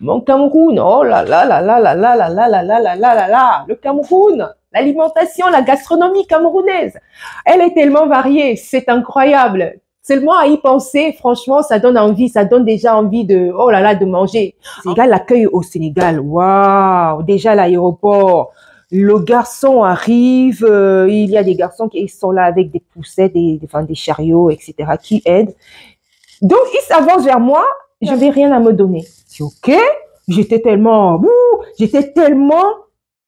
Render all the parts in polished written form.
Mon Cameroun, oh là là là là là là là là là là là là là là, le Cameroun, l'alimentation, la gastronomie camerounaise, elle est tellement variée, c'est incroyable. Seulement à y penser, franchement, ça donne envie, ça donne déjà envie de, oh là là, de manger. Sénégal, l'accueil au Sénégal, waouh, déjà l'aéroport, le garçon arrive, il y a des garçons qui sont là avec des poussets, des chariots, etc., qui aident. Donc, il s'avance vers moi, je n'avais rien à me donner. C'est OK, j'étais tellement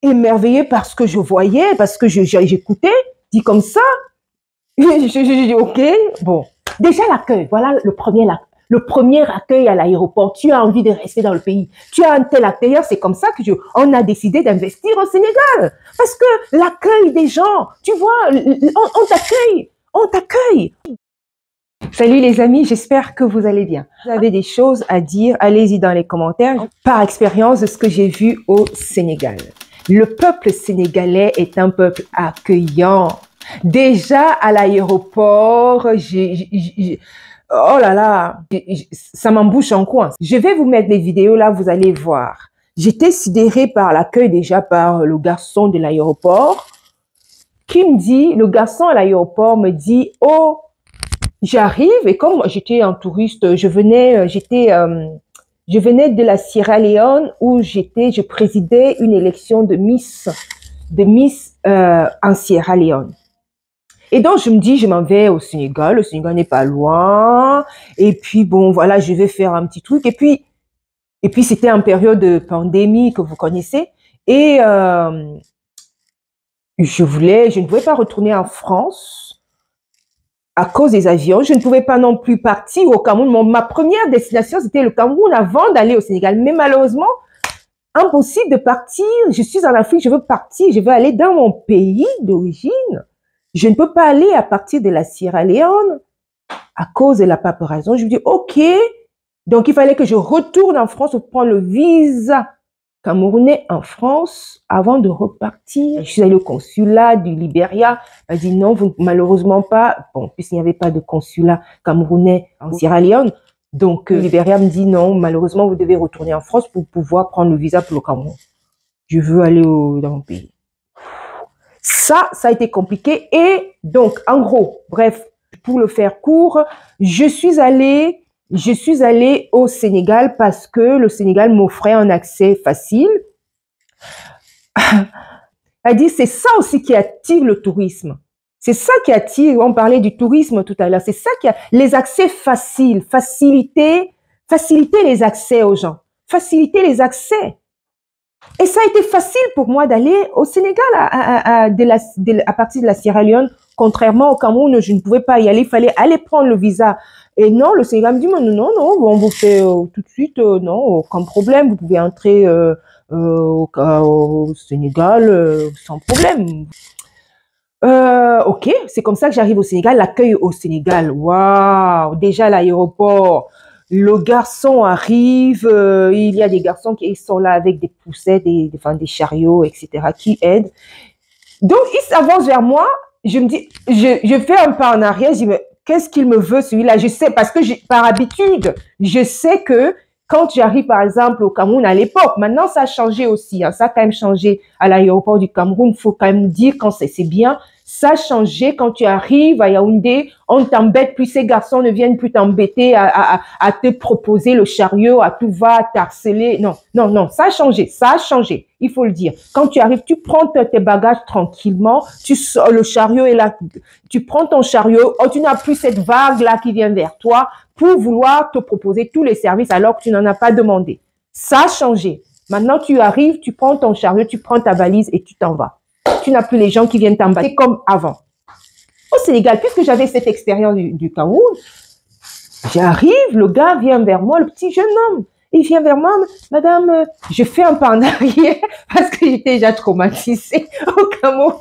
émerveillée par ce que je voyais, parce que j'écoutais, dit comme ça. Je dis OK, bon. Déjà l'accueil, voilà le premier accueil à l'aéroport. Tu as envie de rester dans le pays. Tu as un tel accueilleur, c'est comme ça que on a décidé d'investir au Sénégal. Parce que l'accueil des gens, tu vois, on t'accueille. Salut les amis, j'espère que vous allez bien. Vous avez des choses à dire, allez-y dans les commentaires. Par expérience de ce que j'ai vu au Sénégal. Le peuple sénégalais est un peuple accueillant. Déjà à l'aéroport, oh là là, ça m'embouche en coin. Je vais vous mettre des vidéos là, vous allez voir. J'étais sidérée par l'accueil déjà par le garçon de l'aéroport qui me dit, le garçon à l'aéroport me dit, oh, j'arrive et comme j'étais un touriste, je venais de la Sierra Leone où je présidais une élection de Miss en Sierra Leone. Et donc, je me dis, je m'en vais au Sénégal. Le Sénégal n'est pas loin. Et puis, bon, voilà, je vais faire un petit truc. Et puis c'était en période de pandémie que vous connaissez. Et je ne pouvais pas retourner en France à cause des avions. Je ne pouvais pas non plus partir au Cameroun. Ma première destination, c'était le Cameroun avant d'aller au Sénégal. Mais malheureusement, impossible de partir. Je suis en Afrique, je veux partir. Je veux aller dans mon pays d'origine. Je ne peux pas aller à partir de la Sierra Leone à cause de la paperaison. Je me dis, OK. Donc, il fallait que je retourne en France pour prendre le visa camerounais en France avant de repartir. Je suis allée au consulat du Libéria. Elle a dit non, malheureusement pas. Bon, puisqu'il n'y avait pas de consulat camerounais en Sierra Leone. Donc, le Libéria me dit non, malheureusement, vous devez retourner en France pour pouvoir prendre le visa pour le Cameroun. Je veux aller dans mon pays. Ça a été compliqué. Et donc, en gros, bref, pour le faire court, je suis allée au Sénégal parce que le Sénégal m'offrait un accès facile. Elle dit, c'est ça aussi qui attire le tourisme. C'est ça qui attire, on parlait du tourisme tout à l'heure, c'est ça qui a les accès faciles, faciliter les accès aux gens, faciliter les accès. Et ça a été facile pour moi d'aller au Sénégal à partir de la Sierra Leone. Contrairement au Cameroun, je ne pouvais pas y aller. Il fallait aller prendre le visa. Et non, le Sénégal me dit, non, on vous fait tout de suite, non, aucun problème. Vous pouvez entrer au Sénégal sans problème. OK, c'est comme ça que j'arrive au Sénégal. L'accueil au Sénégal, waouh, déjà l'aéroport. Le garçon arrive, il y a des garçons qui sont là avec des poussets, des chariots, etc., qui aident. Donc, il s'avance vers moi, je me dis, je fais un pas en arrière, je dis, mais qu'est-ce qu'il me veut celui-là? Je sais, parce que par habitude, je sais que quand j'arrive, par exemple, au Cameroun à l'époque, maintenant ça a changé aussi, hein, ça a quand même changé à l'aéroport du Cameroun, il faut quand même dire quand c'est bien. Ça a changé quand tu arrives à Yaoundé, on t'embête plus, ces garçons ne viennent plus t'embêter à te proposer le chariot, à tout va t'harceler. Non, ça a changé, il faut le dire. Quand tu arrives, tu prends tes bagages tranquillement, tu sors, le chariot est là, tu prends ton chariot, oh, tu n'as plus cette vague-là qui vient vers toi pour vouloir te proposer tous les services alors que tu n'en as pas demandé. Ça a changé. Maintenant, tu arrives, tu prends ton chariot, tu prends ta valise et tu t'en vas. Tu n'as plus les gens qui viennent t'embêter comme avant. Au Sénégal, puisque j'avais cette expérience du Cameroun, j'arrive, le gars vient vers moi, le petit jeune homme, il vient vers moi, madame, je fais un pas en arrière parce que j'étais déjà traumatisée au Cameroun.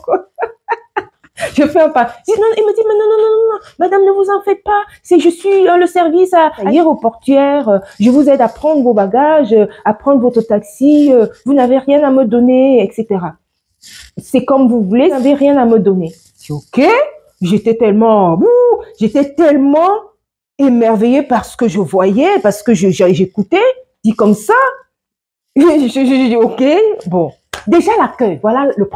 Je fais un pas. Il me dit, mais non, madame, ne vous en faites pas. Je suis le service aéroportuaire. Je vous aide à prendre vos bagages, à prendre votre taxi. Vous n'avez rien à me donner, etc. C'est comme vous voulez, vous n'avez rien à me donner. C'est OK. J'étais tellement émerveillée par ce que je voyais, parce que j'écoutais, dit comme ça. Je dis, ok, bon. Déjà l'accueil, voilà le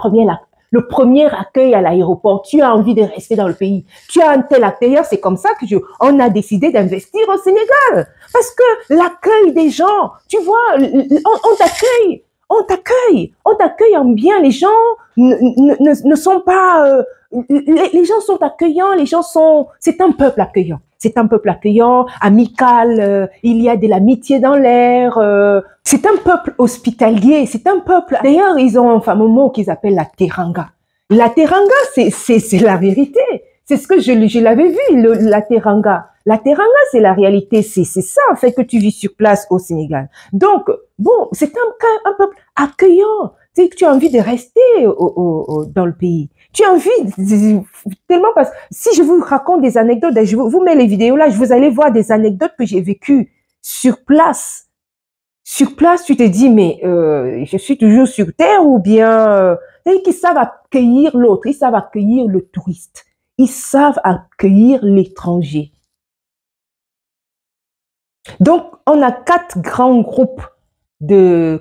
premier accueil à l'aéroport. Tu as envie de rester dans le pays. Tu as un tel accueilleur, c'est comme ça que on a décidé d'investir au Sénégal. Parce que l'accueil des gens, tu vois, on t'accueille. On t'accueille en bien. Les gens ne sont pas, les gens sont accueillants, c'est un peuple accueillant. C'est un peuple accueillant, amical, il y a de l'amitié dans l'air. C'est un peuple hospitalier, c'est un peuple. D'ailleurs, ils ont un fameux mot qu'ils appellent la teranga. La teranga, c'est la vérité. C'est ce que je l'avais vu, la teranga. La teranga, c'est la réalité. C'est ça, en fait, que tu vis sur place au Sénégal. Donc, bon, c'est un peuple accueillant. Tu sais, que tu as envie de rester dans le pays. Tu as envie, tellement parce que si je vous raconte des anecdotes, je vous mets les vidéos là, vous allez voir des anecdotes que j'ai vécues sur place. Sur place, tu te dis, mais je suis toujours sur terre ou bien... qu'ils savent accueillir l'autre, ils savent accueillir le touriste, ils savent accueillir l'étranger. Donc, on a 4 grands groupes,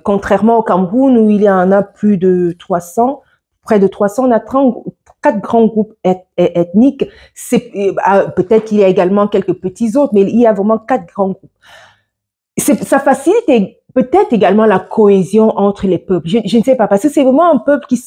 contrairement au Cameroun où il y en a plus de 300, près de 300, on a 4 grands groupes ethniques. Peut-être qu'il y a également quelques petits autres, mais il y a vraiment 4 grands groupes. Ça facilite peut-être également la cohésion entre les peuples. Je ne sais pas, parce que c'est vraiment un peuple qui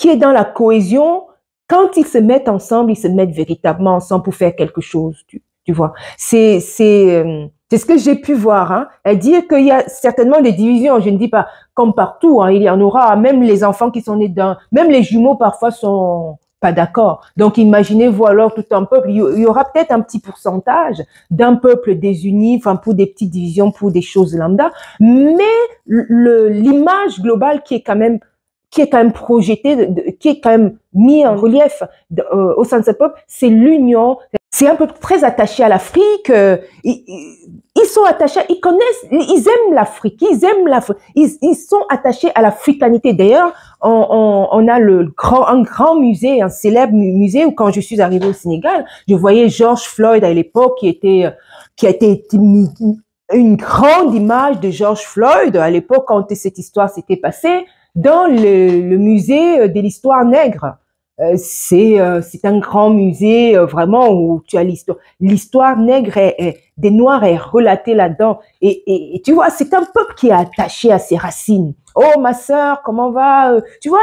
est dans la cohésion. Quand ils se mettent ensemble, ils se mettent véritablement ensemble pour faire quelque chose, tu vois. C'est ce que j'ai pu voir, hein. À dire qu'il y a certainement des divisions, je ne dis pas comme partout, hein, il y en aura, même les enfants qui sont nés même les jumeaux parfois sont pas d'accord. Donc imaginez-vous alors tout un peuple, il y aura peut-être un petit pourcentage d'un peuple désuni, enfin pour des petites divisions, pour des choses lambda, mais l'image globale qui est quand même projetée, qui est quand même mis en relief au sein de ce peuple, c'est l'union. C'est un peuple très attaché à l'Afrique. Ils sont attachés, ils connaissent, ils aiment l'Afrique, ils sont attachés à l'africanité. D'ailleurs, on a un grand musée, un célèbre musée où quand je suis arrivée au Sénégal, je voyais George Floyd à l'époque qui a été une grande image de George Floyd à l'époque quand cette histoire s'était passée dans le musée de l'histoire nègre. C'est un grand musée vraiment où tu as l'histoire nègre des Noirs est relatée là-dedans et tu vois c'est un peuple qui est attaché à ses racines. Oh ma sœur, comment va? Tu vois,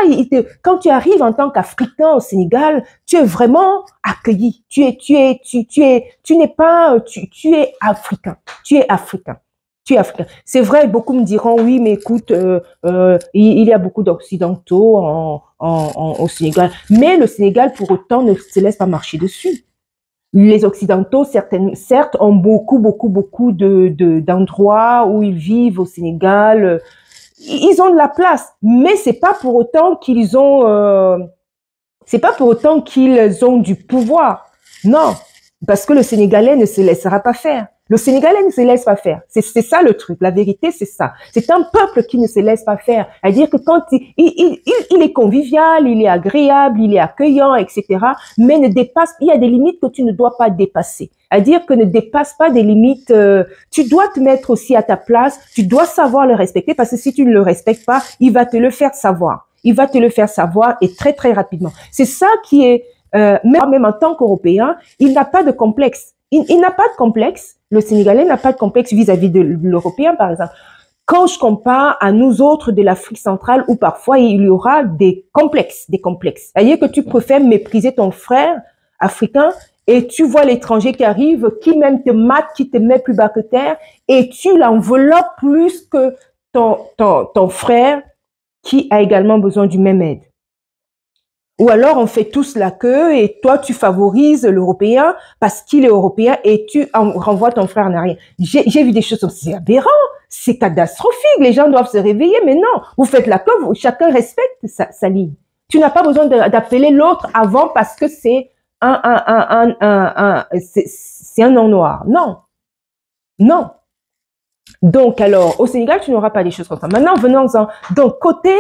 quand tu arrives en tant qu'Africain au Sénégal, tu es vraiment accueilli. Tu n'es pas, tu es africain. Tu es africain. Tu es africain. C'est vrai, beaucoup me diront, oui, mais écoute, il y a beaucoup d'Occidentaux au Sénégal. Mais le Sénégal, pour autant, ne se laisse pas marcher dessus. Les Occidentaux, certes, ont beaucoup d'endroits où ils vivent au Sénégal. Ils ont de la place, mais c'est pas pour autant qu'ils ont du pouvoir. Non, parce que le Sénégalais ne se laissera pas faire. Le Sénégalais ne se laisse pas faire. C'est ça le truc. La vérité, c'est ça. C'est un peuple qui ne se laisse pas faire. C'est-à-dire que quand il est convivial, il est agréable, il est accueillant, etc. Mais il y a des limites que tu ne dois pas dépasser. C'est-à-dire que ne dépasse pas des limites. Tu dois te mettre aussi à ta place. Tu dois savoir le respecter parce que si tu ne le respectes pas, il va te le faire savoir. Il va te le faire savoir et très, très rapidement. C'est ça qui est, même en tant qu'Européen, il n'a pas de complexe. Il n'a pas de complexe. Le Sénégalais n'a pas de complexe vis-à-vis de l'Européen, par exemple. Quand je compare à nous autres de l'Afrique centrale, où parfois il y aura des complexes. C'est-à-dire que tu préfères mépriser ton frère africain et tu vois l'étranger qui arrive, qui même te mate, qui te met plus bas que terre, et tu l'enveloppes plus que ton frère qui a également besoin du même aide. Ou alors, on fait tous la queue et toi, tu favorises l'Européen parce qu'il est européen et tu renvoies ton frère en arrière. J'ai vu des choses comme ça. C'est aberrant, c'est catastrophique. Les gens doivent se réveiller, mais non. Vous faites la queue, chacun respecte sa ligne. Tu n'as pas besoin d'appeler l'autre avant parce que c'est c'est un nom noir. Non. Non. Donc, alors, au Sénégal, tu n'auras pas des choses comme ça. Maintenant, venons-en. Donc, côté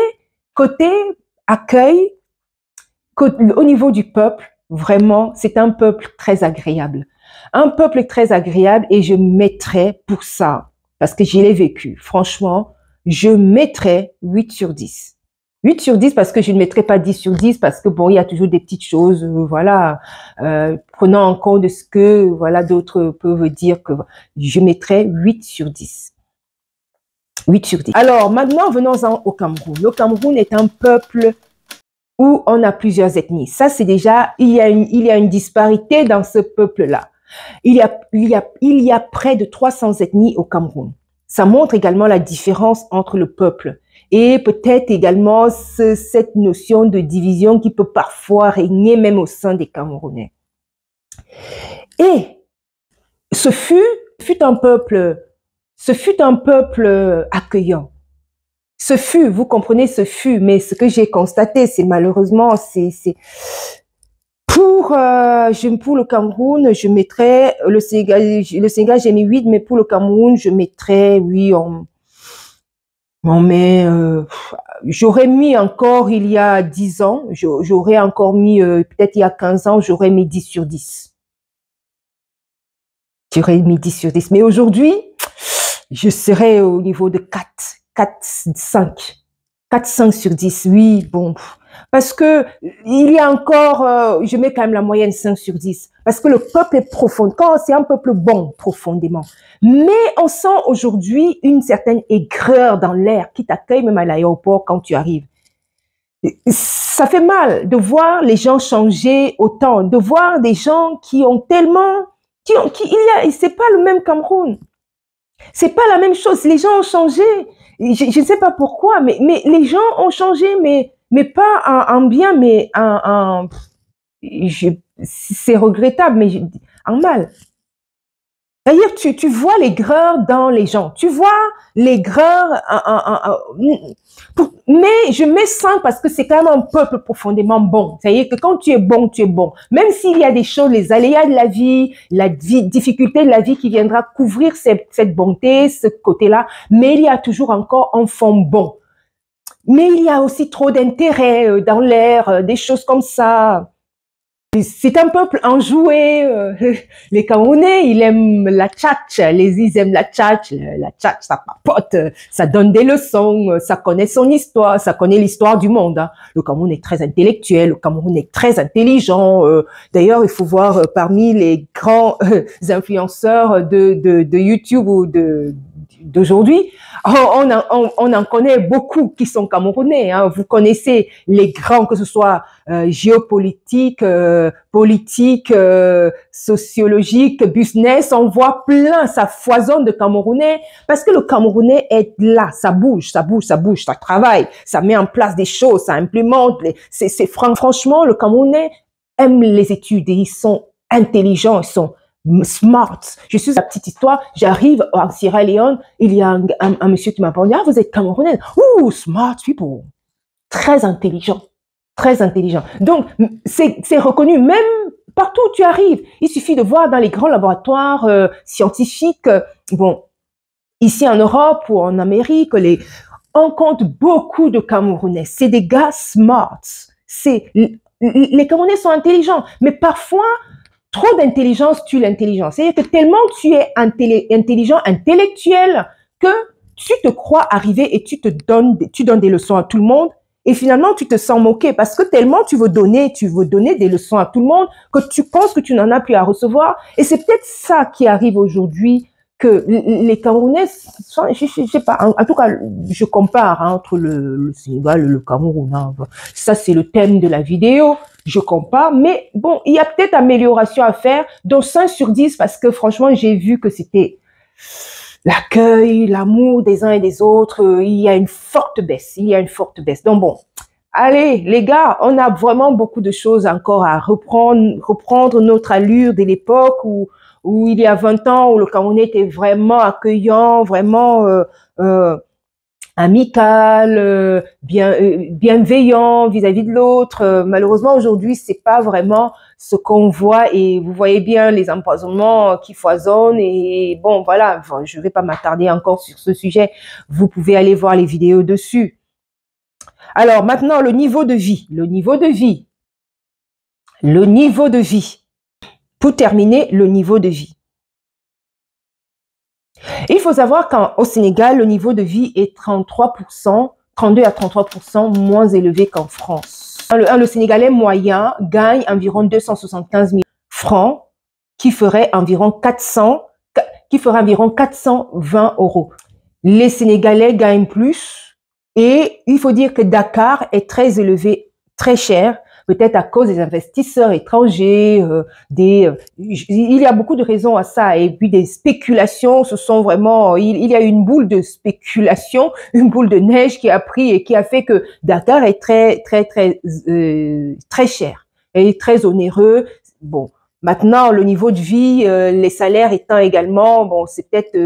accueil, au niveau du peuple, vraiment, c'est un peuple très agréable. Un peuple très agréable et je mettrai pour ça. parce que je l'ai vécu. Franchement, je mettrais 8 sur 10. 8 sur 10 parce que je ne mettrais pas 10 sur 10 parce que bon, il y a toujours des petites choses, voilà, prenant en compte de ce que, voilà, d'autres peuvent dire que je mettrais 8 sur 10. 8 sur 10. Alors, maintenant, venons-en au Cameroun. Le Cameroun est un peuple où on a plusieurs ethnies. Ça, c'est déjà, il y a une disparité dans ce peuple-là. Il y a près de 300 ethnies au Cameroun. Ça montre également la différence entre le peuple et peut-être également cette notion de division qui peut parfois régner même au sein des Camerounais. Et ce fut un peuple accueillant. Vous comprenez, mais ce que j'ai constaté, c'est malheureusement, pour le Cameroun, je mettrais le Sénégal, j'ai mis 8, mais pour le Cameroun, je mettrais, oui, j'aurais mis encore il y a 10 ans, j'aurais encore mis, peut-être il y a 15 ans, j'aurais mis 10 sur 10. J'aurais mis 10 sur 10. Mais aujourd'hui, je serais au niveau de 5 sur 10, oui, bon. Parce que il y a encore, je mets quand même la moyenne 5 sur 10. Parce que le peuple est profond. Quand c'est un peuple bon, profondément. Mais on sent aujourd'hui une certaine aigreur dans l'air qui t'accueille même à l'aéroport quand tu arrives. Ça fait mal de voir les gens changer autant, de voir des gens qui ont tellement, c'est pas le même Cameroun. C'est pas la même chose. Les gens ont changé. Je ne sais pas pourquoi, mais les gens ont changé, mais pas en bien, mais c'est regrettable, mais en mal. D'ailleurs, tu vois l'aigreur dans les gens. Tu vois l'aigreur, mais je mets 5 parce que c'est quand même un peuple profondément bon. C'est-à-dire que quand tu es bon, tu es bon. Même s'il y a des choses, les aléas de la vie, difficulté de la vie qui viendra couvrir cette bonté, ce côté-là, mais il y a toujours encore un fond bon. Mais il y a aussi trop d'intérêt dans l'air, des choses comme ça. C'est un peuple enjoué. Les Camerounais, ils aiment la tchatch. Ils aiment la tchatch. La tchatch, ça papote, ça donne des leçons, ça connaît son histoire, ça connaît l'histoire du monde. Hein. Le Cameroun est très intellectuel, le Cameroun est très intelligent. D'ailleurs, il faut voir parmi les grands influenceurs de YouTube ou d'aujourd'hui, on en connaît beaucoup qui sont camerounais. Hein. Vous connaissez les grands, que ce soit géopolitique, politique, sociologique, business, on voit plein, ça foisonne de Camerounais parce que le Camerounais est là, ça bouge, ça travaille, ça met en place des choses, ça implémente. Franchement, le Camerounais aime les études et ils sont intelligents, ils sont smart. Je suis la petite histoire, j'arrive en Sierra Leone, il y a un monsieur qui m'a parlé, ah, vous êtes Camerounais, ouh, smart people, très intelligent. Très intelligent. Donc, c'est reconnu même partout où tu arrives. Il suffit de voir dans les grands laboratoires scientifiques, bon, ici en Europe ou en Amérique, on compte beaucoup de Camerounais. C'est des gars smart. Les Camerounais sont intelligents, mais parfois, trop d'intelligence tue l'intelligence. C'est-à-dire que tellement tu es intelligent, intellectuel, que tu te crois arriver et tu donnes des leçons à tout le monde. Et finalement, tu te sens moqué parce que tellement tu veux donner des leçons à tout le monde que tu penses que tu n'en as plus à recevoir. Et c'est peut-être ça qui arrive aujourd'hui, que les Camerounais, je sais pas, en tout cas, je compare entre le Sénégal et le Cameroun. Hein. Ça, c'est le thème de la vidéo. Je compare, mais bon, il y a peut-être amélioration à faire, donc 5 sur 10 parce que franchement, j'ai vu que c'était l'accueil, l'amour des uns et des autres, il y a une forte baisse, Donc bon, allez les gars, on a vraiment beaucoup de choses encore à reprendre notre allure de l'époque où il y a 20 ans, où le Camerounais était vraiment accueillant, vraiment amical, bienveillant vis-à-vis de l'autre. Malheureusement, aujourd'hui, c'est pas vraiment ce qu'on voit et vous voyez bien les empoisonnements qui foisonnent et bon, voilà, enfin, je vais pas m'attarder encore sur ce sujet. Vous pouvez aller voir les vidéos dessus. Alors, maintenant, le niveau de vie. Pour terminer, le niveau de vie. Il faut savoir qu'au Sénégal, le niveau de vie est 32 à 33% moins élevé qu'en France. Le Sénégalais moyen gagne environ 275 000 francs, qui ferait environ 420 euros. Les Sénégalais gagnent plus et il faut dire que Dakar est très élevé, très cher, peut-être à cause des investisseurs étrangers, il y a beaucoup de raisons à ça. Et puis des spéculations, ce sont vraiment, il y a une boule de spéculation, une boule de neige qui a pris et qui a fait que Dakar est très cher et très onéreux. Bon. Maintenant, le niveau de vie, les salaires étant également, bon, c'est peut-être,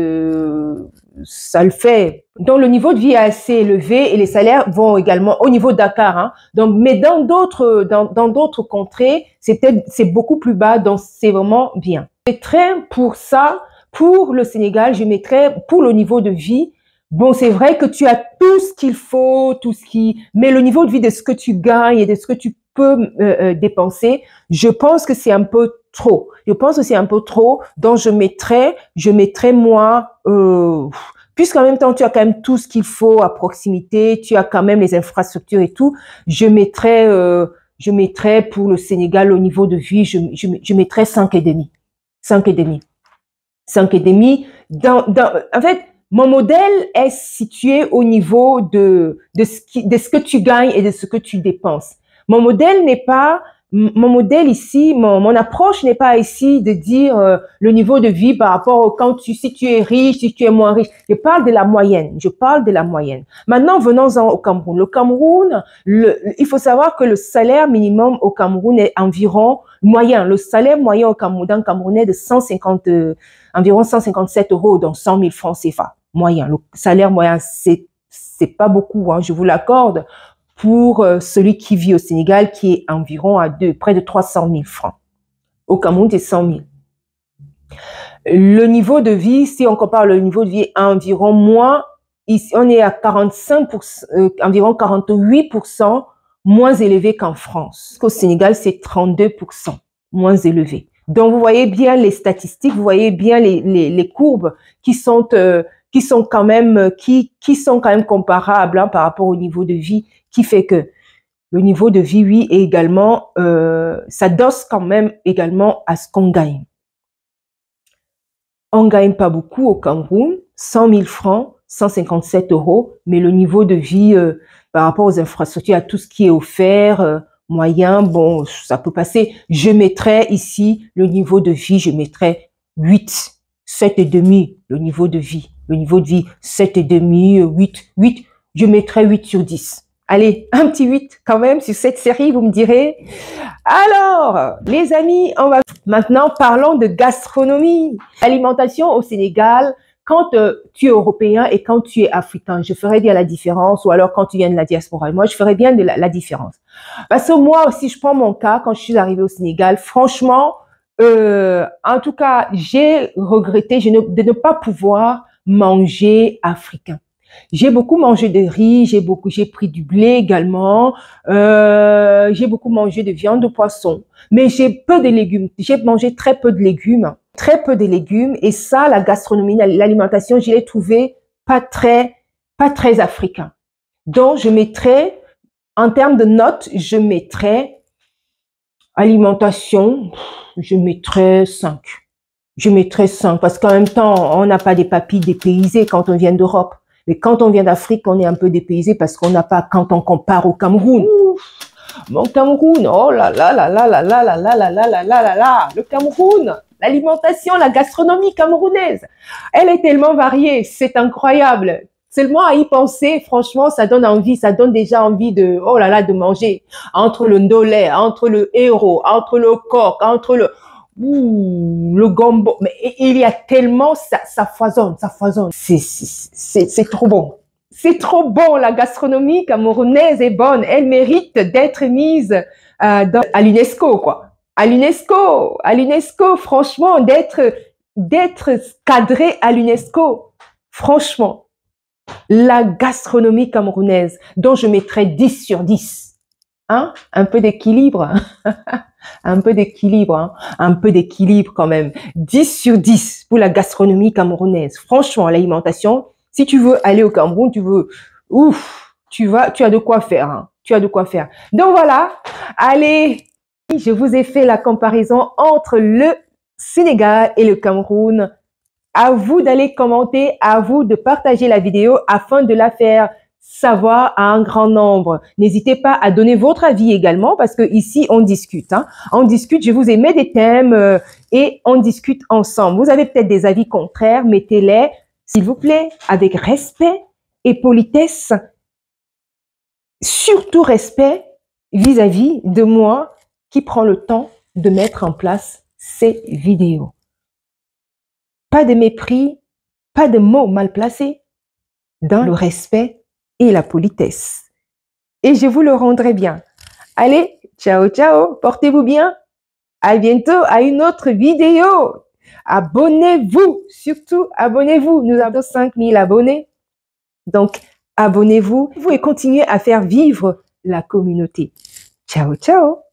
ça le fait. Donc, le niveau de vie est assez élevé et les salaires vont également au niveau de Dakar. Hein. Donc, mais dans d'autres contrées, c'est beaucoup plus bas. Donc, c'est vraiment bien. Je mettrais pour ça, pour le Sénégal, je mettrais pour le niveau de vie. Bon, c'est vrai que tu as tout ce qu'il faut, mais le niveau de vie de ce que tu gagnes et de ce que tu peux dépenser, je pense que c'est un peu trop. Je pense que c'est un peu trop. Donc, je mettrais moi, puisqu'en même temps, tu as quand même tout ce qu'il faut à proximité, tu as quand même les infrastructures et tout, je mettrais pour le Sénégal au niveau de vie, je mettrais 5,5. 5,5. 5,5. En fait, mon modèle est situé au niveau de ce que tu gagnes et de ce que tu dépenses. Mon modèle ici, mon approche n'est pas ici de dire le niveau de vie par rapport si tu es riche, si tu es moins riche. Je parle de la moyenne. Maintenant, venons-en au Cameroun. Le Cameroun, il faut savoir que le salaire minimum au Cameroun est environ moyen. Le salaire moyen au Cameroun camerounais de environ 157 euros, donc 100 000 francs CFA. Moyen. Le salaire moyen, c'est pas beaucoup, hein, je vous l'accorde, pour celui qui vit au Sénégal, qui est environ près de 300 000 francs. Au Cameroun, c'est 100 000. Le niveau de vie, si on compare le niveau de vie à environ moins, ici, on est à 45%, environ 48% moins élevé qu'en France. Au Sénégal, c'est 32% moins élevé. Donc, vous voyez bien les statistiques, vous voyez bien les courbes qui sont quand même comparables, hein, par rapport au niveau de vie, qui fait que le niveau de vie, oui, est également, s'adosse quand même également à ce qu'on gagne. On ne gagne pas beaucoup au Cameroun, 100 000 francs, 157 euros, mais le niveau de vie par rapport aux infrastructures, à tout ce qui est offert, moyen, bon, ça peut passer. Je mettrais ici le niveau de vie, je mettrais 8, 7,5, le niveau de vie. Le niveau de vie, 7,5, 8, je mettrais 8 sur 10. Allez, un petit 8 quand même sur cette série, vous me direz. Alors, les amis, maintenant parlons de gastronomie. L'alimentation au Sénégal, quand tu es européen et quand tu es africain, je ferais bien la différence, ou alors quand tu viens de la diaspora. Moi, je ferais bien la différence. Parce que moi, si je prends mon cas, quand je suis arrivée au Sénégal, franchement, en tout cas, j'ai regretté de ne pas pouvoir manger africain. J'ai beaucoup mangé de riz, j'ai pris du blé également, j'ai beaucoup mangé de viande de poisson, mais j'ai peu de légumes. J'ai mangé très peu de légumes, et ça, la gastronomie, l'alimentation, je l'ai trouvé pas très africain. Donc, je mettrais, en termes de notes, je mettrais alimentation, je mettrais 5. Je mettrais 5 parce qu'en même temps, on n'a pas des papilles dépaysées quand on vient d'Europe. Mais quand on vient d'Afrique, on est un peu dépaysé parce qu'on n'a pas, quand on compare au Cameroun. Ouf, mon Cameroun, oh là là là là là là là là là là là là là là, le Cameroun, l'alimentation, la gastronomie camerounaise, elle est tellement variée, c'est incroyable. Seulement à y penser, franchement, ça donne envie, ça donne déjà envie de, oh là là, de manger. Entre le ndolé, entre le héros, entre le coq, entre le gombo, mais il y a tellement, ça foisonne. C'est trop bon. C'est trop bon, la gastronomie camerounaise est bonne. Elle mérite d'être mise à l'UNESCO, quoi. À l'UNESCO, franchement, d'être cadré à l'UNESCO. Franchement, la gastronomie camerounaise, dont je mettrais 10 sur 10. Hein? Un peu d'équilibre. Un peu d'équilibre, hein? Un peu d'équilibre quand même. 10 sur 10 pour la gastronomie camerounaise. Franchement, l'alimentation, si tu veux aller au Cameroun, ouf, tu as de quoi faire, hein? Tu as de quoi faire. Donc voilà, allez, je vous ai fait la comparaison entre le Sénégal et le Cameroun. À vous d'aller commenter, à vous de partager la vidéo afin de la faire savoir à un grand nombre. N'hésitez pas à donner votre avis également parce que ici on discute. Hein. On discute, je vous ai mis des thèmes et on discute ensemble. Vous avez peut-être des avis contraires, mettez-les, s'il vous plaît, avec respect et politesse. Surtout respect vis-à-vis de moi qui prend le temps de mettre en place ces vidéos. Pas de mépris, pas de mots mal placés, dans le respect et la politesse. Et je vous le rendrai bien. Allez, ciao, ciao, portez-vous bien. À bientôt à une autre vidéo. Abonnez-vous, surtout abonnez-vous. Nous avons 5000 abonnés. Donc, abonnez-vous et continuez à faire vivre la communauté. Ciao, ciao.